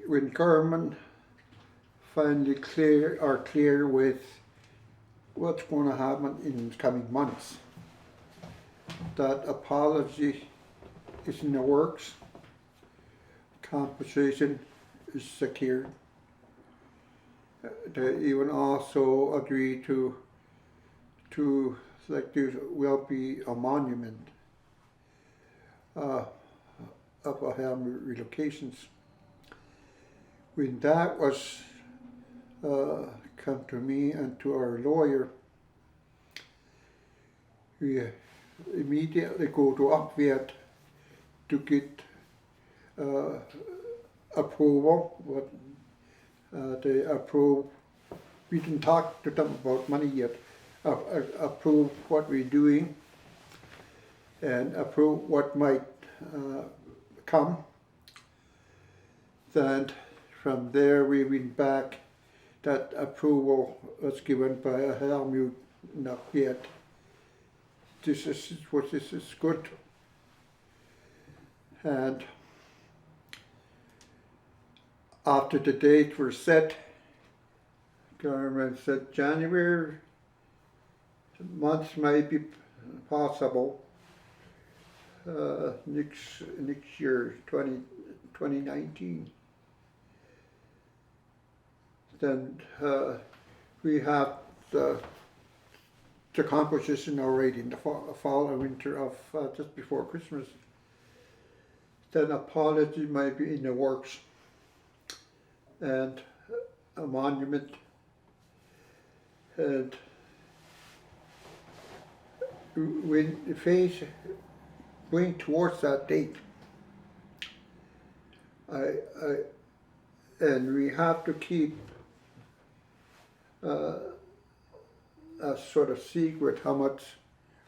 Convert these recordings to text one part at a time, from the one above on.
When government finally clear with what's going to happen in the coming months, that apology is in the works, compensation is secured. They even also agree to like there will be a monument of Ahiarmiut relocations. When that was come to me and to our lawyer, we immediately go to Ottawa to get approval. But they approve. We didn't talk to them about money yet. Approve what we're doing and approve what might come. Then from there we went back. That approval was given by Ahiarmiut, not yet. This is good. And after the date was set, government said January, months may be possible, next year, 2019. Then we have the composition already in the fall and winter of just before Christmas. Then apology might be in the works, and a monument, and when the phase going towards that date, and we have to keep a sort of secret how much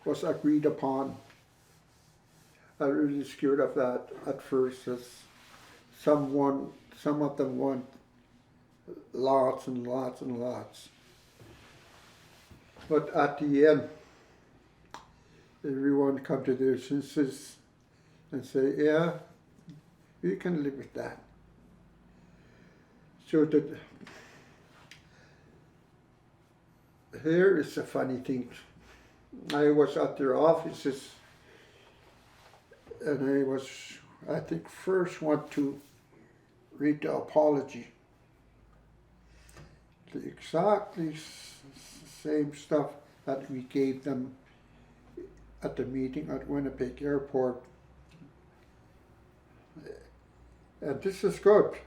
was agreed upon. I'm really scared of that at first, as some of them want lots and lots and lots. But at the end, everyone come to their senses and say, yeah, we can live with that. So that here is a funny thing. I was at their offices, and I think first want to read the apology. The exactly same stuff that we gave them at the meeting at Winnipeg Airport. And this is good.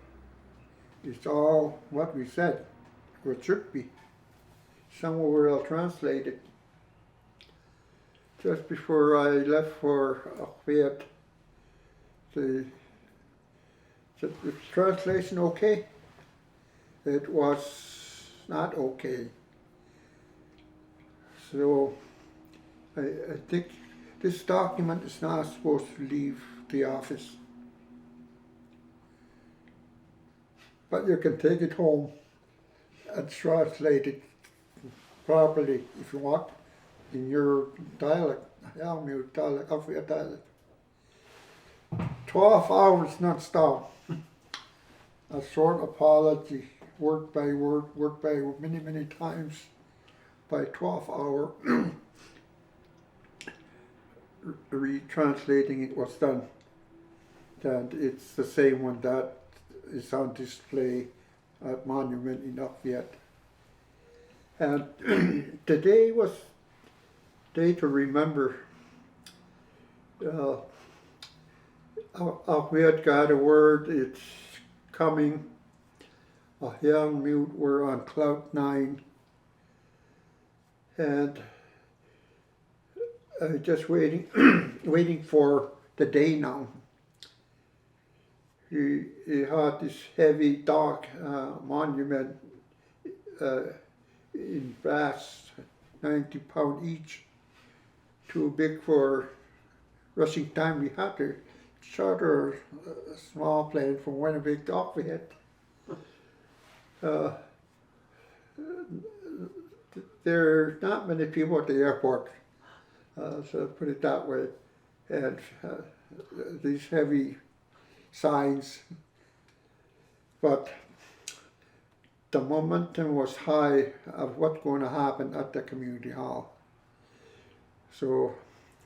It's all what we said, or it should be. Somewhere I'll translate it. Just before I left for Ottawa, the translation okay? It was not okay. So I think this document is not supposed to leave the office. But you can take it home and translate it properly if you want in your dialect, Ahiarmiut dialect, Ottawa dialect. 12 hours non-stop. A short apology, word by many, many times, by 12-hour retranslating it was done. And it's the same one that is on display at Monument in Ottawa. And today was day to remember. Ottawa got a word, it's coming. Ahiarmiut were on cloud 9. And just waiting for the day now. He had this heavy dark monument in brass, 90 pound each, too big for rushing time. We had to charter a small plane from Winnipeg to Ottawa. There are not many people at the airport, so put it that way, and these heavy signs, but the momentum was high of what's going to happen at the community hall. So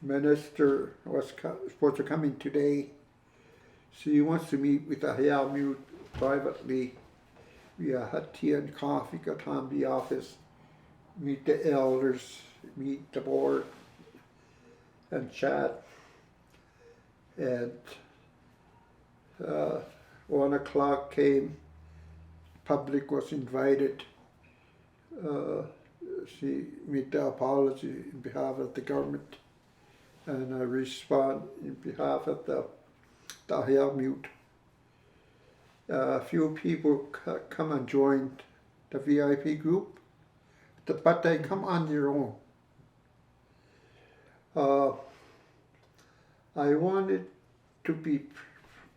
minister was supposed to come in today. She wants to meet with Ahiarmiut privately. We had tea and coffee, got on the office, meet the elders, meet the board, and chat. And 1 o'clock came, public was invited. She made the apology in behalf of the government, and I respond in behalf of the Ahiarmiut. A few people come and join the VIP group, but they come on their own. I wanted to be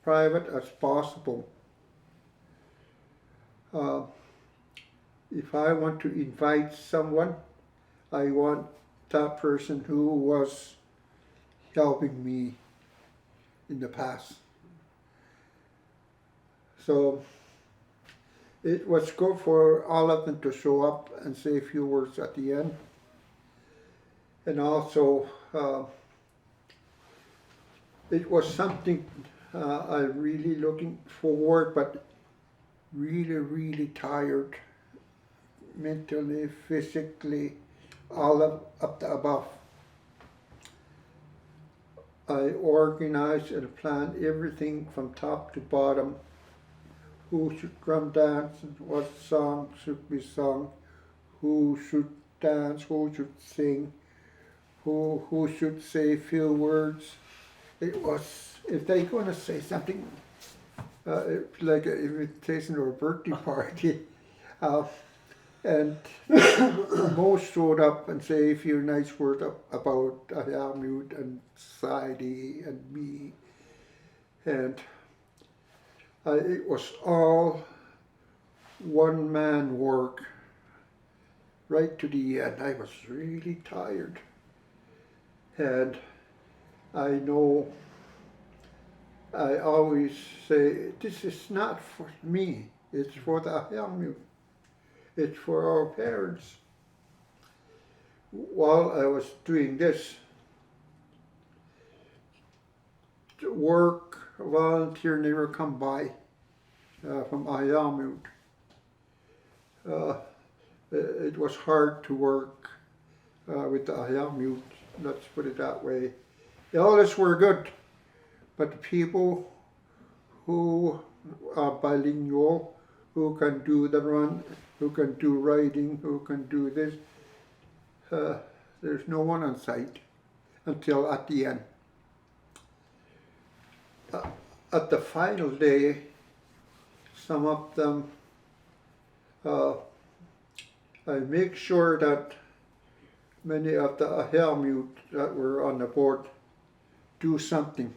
private as possible. If I want to invite someone, I want that person who was helping me in the past. So it was good for all of them to show up and say a few words at the end. And also, it was something I really looking forward, but really tired, mentally, physically, all of the above. I organized and planned everything from top to bottom. Who should drum dance, what song should be sung, who should dance, who should sing, who should say a few words. It was, if they're going to say something, like an invitation or a birthday party, and most showed up and say a few nice words about Ahiarmiut and society and me, and it was all one-man work right to the end. I was really tired, and I know I always say, this is not for me, it's for the Ahiarmiut. It's for our parents. While I was doing this, work, volunteer never come by from Ahiarmiut. It was hard to work with the Ahiarmiut, let's put it that way. The elders were good, but the people who are bilingual, who can do the run, who can do writing, who can do this, there's no one on site until at the end. At the final day, some of them, I make sure that many of the Ahiarmiut that were on the board do something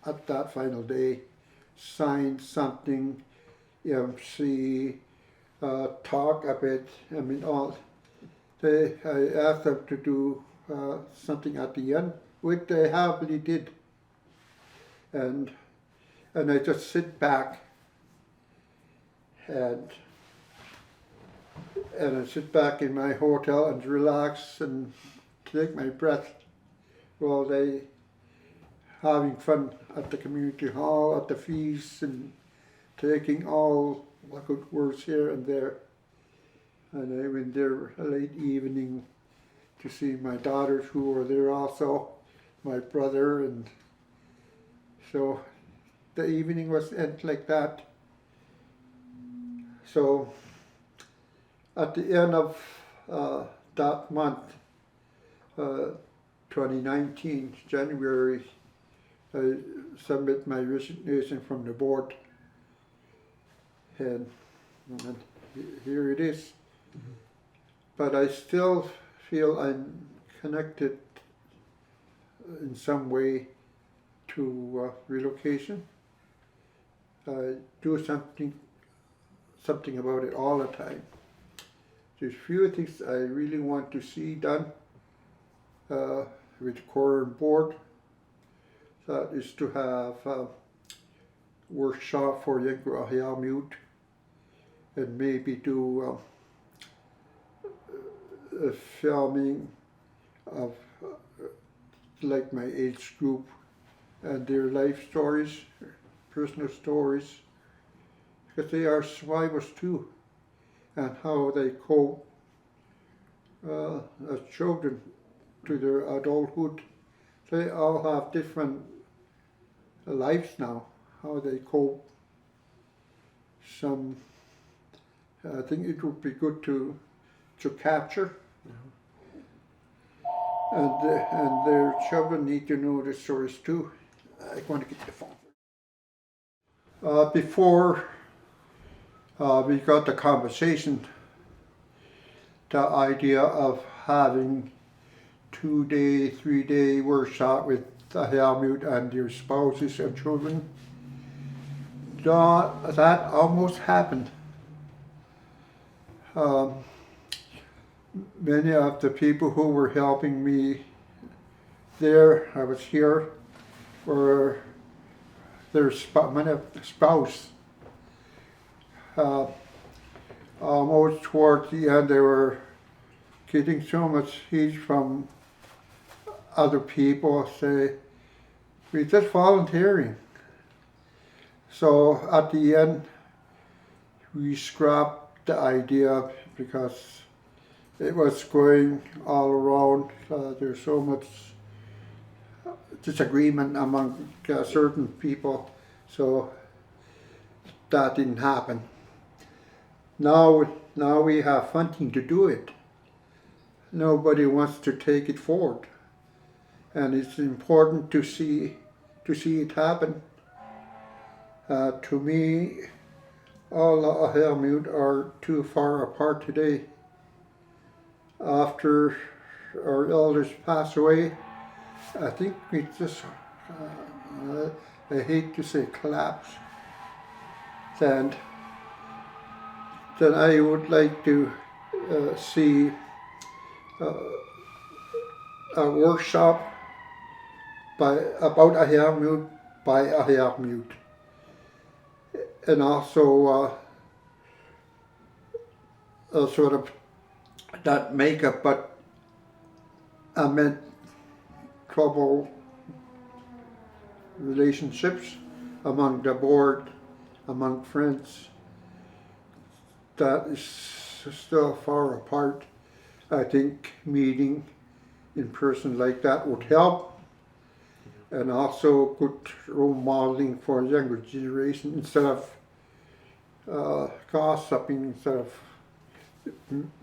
at that final day, sign something, MC, talk a bit. I mean, I asked them to do something at the end, which they happily did. And I just sit back and I sit back in my hotel and relax and take my breath while they having fun at the community hall, at the feast, and taking all the good words here and there. And I went there late evening to see my daughters who were there also, my brother, and so the evening was end like that. So at the end of that month, 2019, January, I submit my resignation from the board, and here it is. But I still feel I'm connected in some way to relocation. I do something about it all the time. There's few things I really want to see done with the core and board. That is to have a workshop for younger Ahiarmiut and maybe do a filming of like my age group and their life stories, personal stories, because they are survivors too, and how they cope as children to their adulthood. They all have different lives now, how they cope. Some, I think it would be good to capture. And their children need to know the stories too. I want to get the phone. Before we got the conversation, the idea of having 2-day, 3-day workshop with the Ahiarmiut and their spouses and children, that almost happened. Many of the people who were helping me there, I was here, were their spouse. Almost towards the end, they were getting so much heat from other people, say, we're just volunteering. So at the end, we scrapped the idea because it was going all around. There's so much disagreement among certain people, so that didn't happen. Now we have funding to do it. Nobody wants to take it forward, and it's important to see it happen. To me, all the Ahiarmiut are too far apart today. After our elders pass away, I think we just, I hate to say collapse. And then I would like to see a workshop about Ahiarmiut by Ahiarmiut. And also sort of not makeup, but I meant trouble relationships among the board, among friends. That is still far apart. I think meeting in person like that would help, and also good role modeling for younger generation instead of gossiping, instead of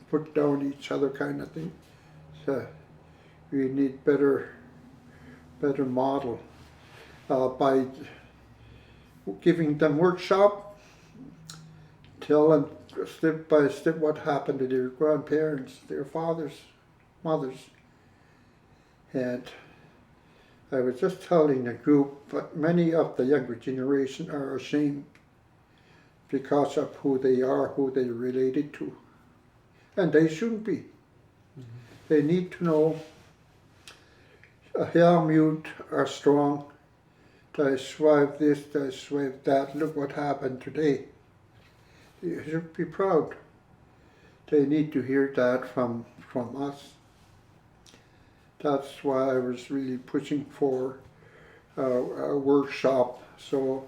put down each other kind of thing. So we need better model by giving them workshop, tell them step by step what happened to their grandparents, their fathers, mothers. And I was just telling the group, but many of the younger generation are ashamed because of who they are, who they related to. And they shouldn't be. Mm-hmm. They need to know Ahiarmiut are strong. They survived this, they survived that. Look what happened today. You should be proud. They need to hear that from us. That's why I was really pushing for a workshop, so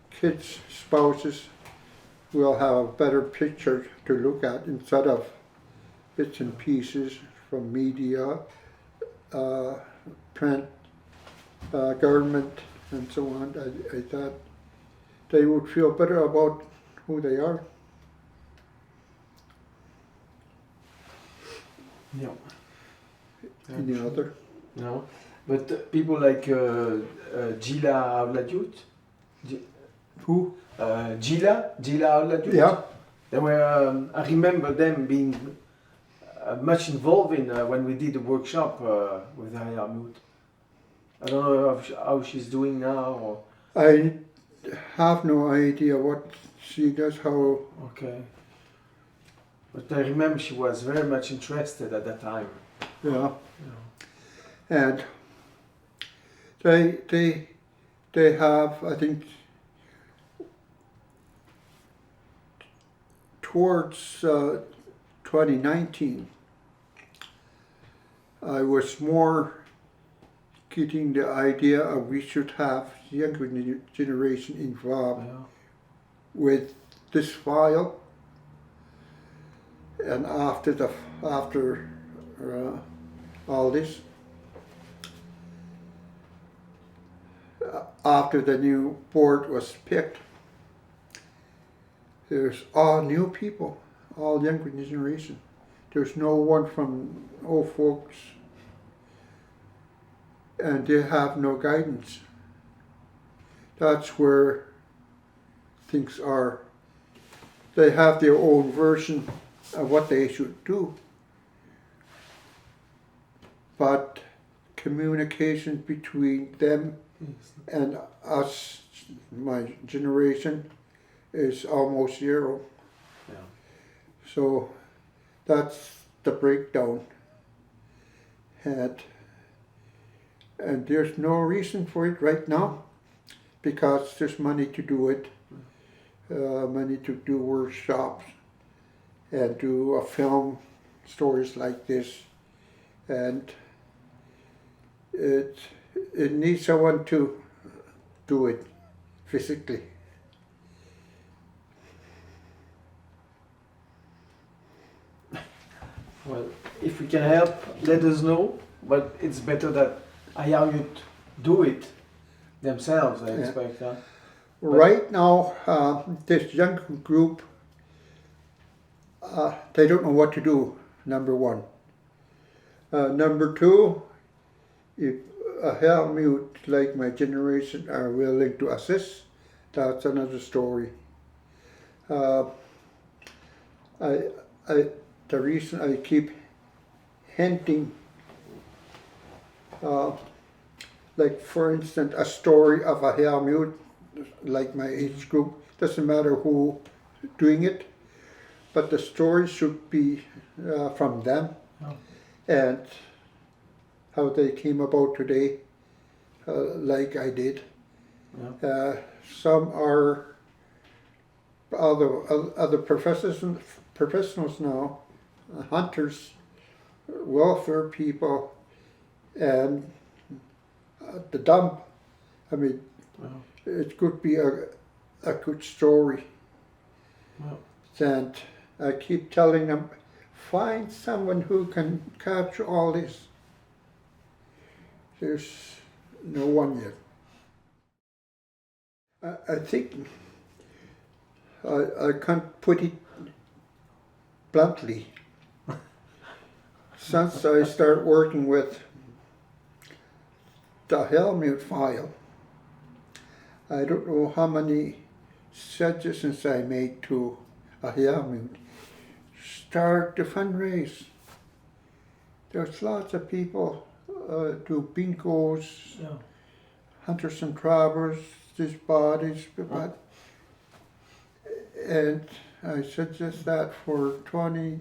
kids, spouses will have a better picture to look at instead of bits and pieces from media, print, government, and so on. I thought they would feel better about who they are. Yeah. Any other? No, but people like Gila Avladiut. Who? Gila Avladiut. Yeah. They were. I remember them being much involved in when we did the workshop with Ahiarmiut. I don't know how she's doing now. Or... I have no idea what she does, how. Okay. But I remember she was very much interested at that time. Yeah. And they have, I think, towards 2019, I was more getting the idea of we should have the younger generation involved with this file. And after all this, after the new board was picked, there's all new people, all younger generation. There's no one from old folks, and they have no guidance. That's where things are. They have their own version of what they should do, but communication between them and us, my generation, is almost zero. Yeah. So that's the breakdown. And there's no reason for it right now, because there's money to do it, money to do workshops and do a film, stories like this, and it needs someone to do it physically. Well, if we can help, let us know. But it's better that Ahiarmiut do it themselves, I expect. Huh? Right now, this young group, they don't know what to do, number one. Number two, if Ahiarmiut, like my generation, are willing to assist, that's another story. The reason I keep hinting, like for instance, a story of Ahiarmiut, like my age group, doesn't matter who doing it, but the story should be from them, and how they came about today, like I did. Some are other professionals now, hunters, welfare people, and the dump. I mean, it could be a good story. And I keep telling them, find someone who can capture all this. There's no one yet. I think I can't put it bluntly. Since I started working with the Ahiarmiut file, I don't know how many suggestions I made to Ahiarmiut. Start the fundraise. There's lots of people do bingos, hunters and trappers, these bodies, but and I suggest that for 20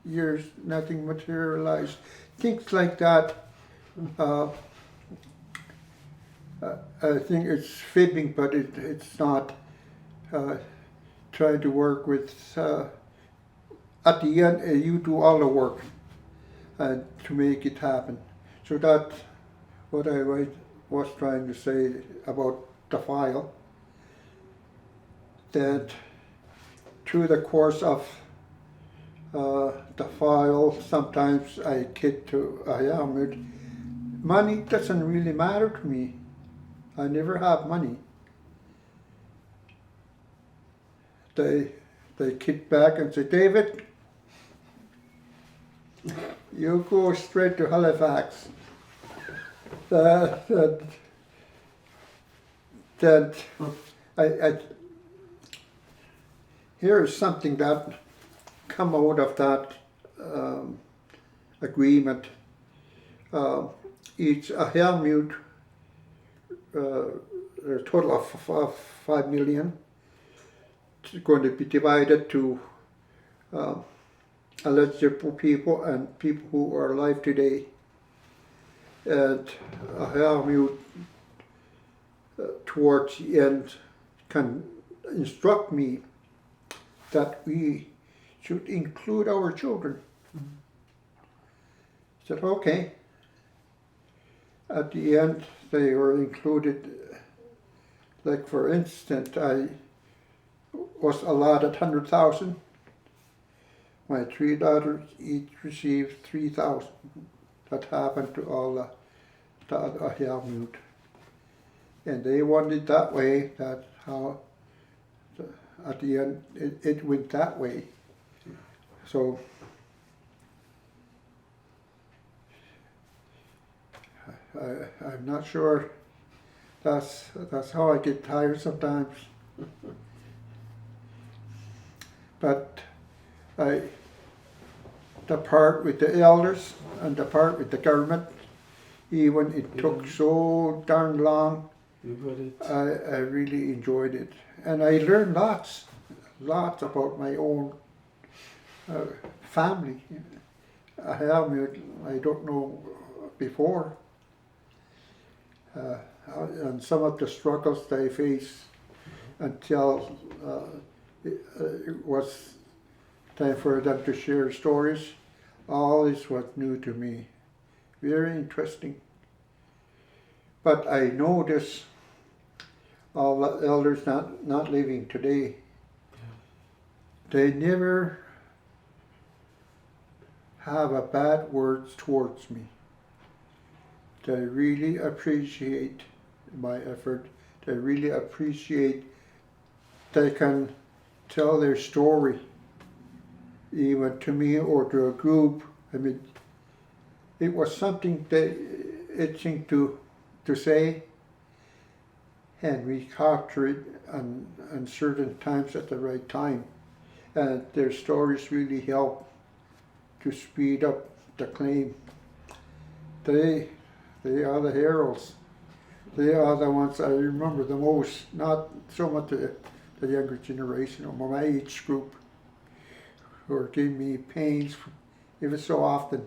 years, nothing materialized. Things like that. I think it's fibbing, but it's not. Trying to work with. At the end, you do all the work to make it happen. So that's what I was trying to say about the file. That through the course of the file, sometimes I kid to Ahiarmiut, money doesn't really matter to me. I never have money. They kick back and say, David, you go straight to Halifax. That here is something that come out of that agreement. Each Ahiarmiut, a total of 5 million, is going to be divided to eligible people and people who are alive today. And Ahiarmiut, towards the end, can instruct me that we should include our children. I said, okay. At the end, they were included. Like, for instance, I was allotted 100,000. My 3 daughters each received 3,000. That happened to all the Ahiarmiut. And they wanted that way, that's how, at the end, it went that way. So, I'm not sure. That's how I get tired sometimes. But the part with the elders and the part with the government, even it took so darn long, I really enjoyed it. And I learned lots about my own family. I don't know before. And some of the struggles they face until it was time for them to share stories. All this was new to me. Very interesting. But I notice all the elders not living today, they never have a bad words towards me. They really appreciate my effort. They really appreciate they can tell their story even to me or to a group. I mean, it was something they itching to say, and we capture it on certain times at the right time. And their stories really help to speed up the claim. They are the heroes. They are the ones I remember the most, not so much the younger generation or my age group, who are giving me pains every so often.